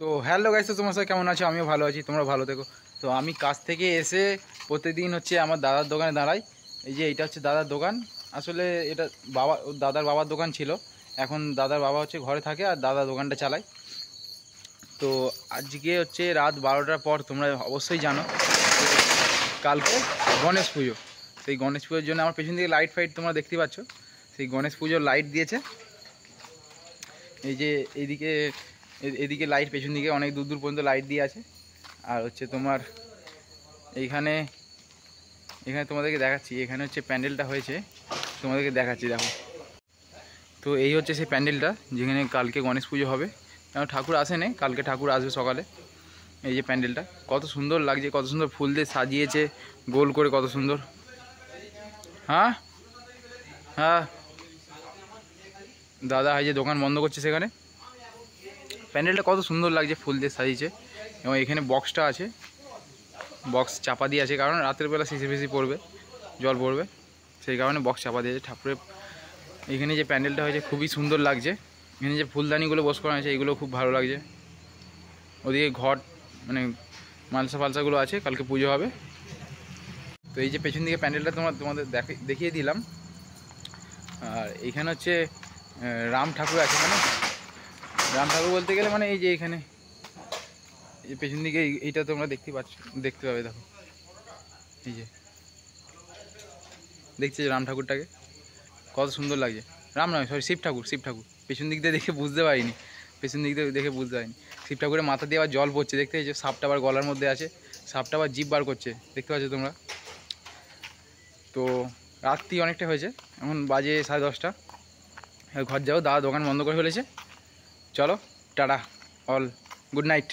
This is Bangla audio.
তো হ্যালো গাইস, তো তোমার সাথে কেমন আছো? আমিও ভালো আছি, তোমরা ভালো থেকো। তো আমি কাজ থেকে এসে প্রতিদিন হচ্ছে আমার দাদার দোকানে দাঁড়াই। এই যে এইটা হচ্ছে দাদার দোকান। আসলে এটা দাদার বাবার দোকান ছিল। এখন দাদার বাবা হচ্ছে ঘরে থাকে আর দাদা দোকানটা চালায়। তো আজকে হচ্ছে রাত 12টার পর, তোমরা অবশ্যই জানো কালকে গণেশ পুজো। সেই গণেশ পুজোর জন্য আমার পেছন দিকে লাইট ফাইট তোমরা দেখতে পাচ্ছ। সেই গণেশ পুজোর লাইট দিয়েছে। এই যে এদিকে লাইট, পেছন দিকে অনেক দূর দূর পর্যন্ত লাইট দিয়ে আছে। আর হচ্ছে তোমার এইখানে তোমাদেরকে দেখাচ্ছি, এখানে হচ্ছে প্যান্ডেলটা হয়েছে, তোমাদেরকে দেখাচ্ছি, দেখো। তো এই হচ্ছে সেই প্যান্ডেলটা যেখানে কালকে গণেশ পুজো হবে। কারণ ঠাকুর আসেনি, কালকে ঠাকুর আসবে সকালে। এই যে প্যান্ডেলটা কত সুন্দর লাগছে, কত সুন্দর ফুল দিয়ে সাজিয়েছে গোল করে, কত সুন্দর। হ্যাঁ হ্যাঁ, দাদা এই যে দোকান বন্ধ করছে সেখানে। প্যান্ডেলটা কত সুন্দর লাগছে, ফুল দিয়ে সাজিয়েছে। এবং এখানে বক্সটা আছে, বক্স চাপা দিয়ে আছে, কারণ রাতের বেলা শিশি ফিসি পড়বে, জল পড়বে, সেই কারণে বক্স চাপা দিয়েছে। ঠাকুরের এখানে যে প্যান্ডেলটা হয়েছে খুবই সুন্দর লাগছে। এখানে যে ফুলদানিগুলো বস করা হয়েছে এগুলো খুব ভালো লাগছে। ওদিকে ঘট মানে মালসা ফালসাগুলো আছে, কালকে পুজো হবে। তো এই যে পেছন দিকে প্যান্ডেলটা তোমাদের দেখিয়ে দিলাম। আর এইখানে হচ্ছে রাম ঠাকুর আছে, মানে রাম ঠাকুর বলতে গেলে মানে এই যে এখানে এই পেছন দিকে এইটা তোমরা দেখতে পাবে, দেখো। এই যে দেখছি রাম ঠাকুরটাকে কত সুন্দর লাগছে। রাম নয়, সরি, শিব ঠাকুর। পেছন দিক দিয়ে দেখে বুঝতে পারিনি, শিব ঠাকুরের মাথা দিয়ে আবার জল পড়ছে, দেখতে এই যে সাপটা আবার গলার মধ্যে আছে, সাপটা আবার জিভ বার করছে, দেখতে পাচ্ছ তোমরা। তো রাত্রি অনেকটা হয়েছে, এখন বাজে 10:30। ঘর যাও, দাদা দোকান বন্ধ করে ফেলেছে। চলো টাটা, অল গুড নাইট।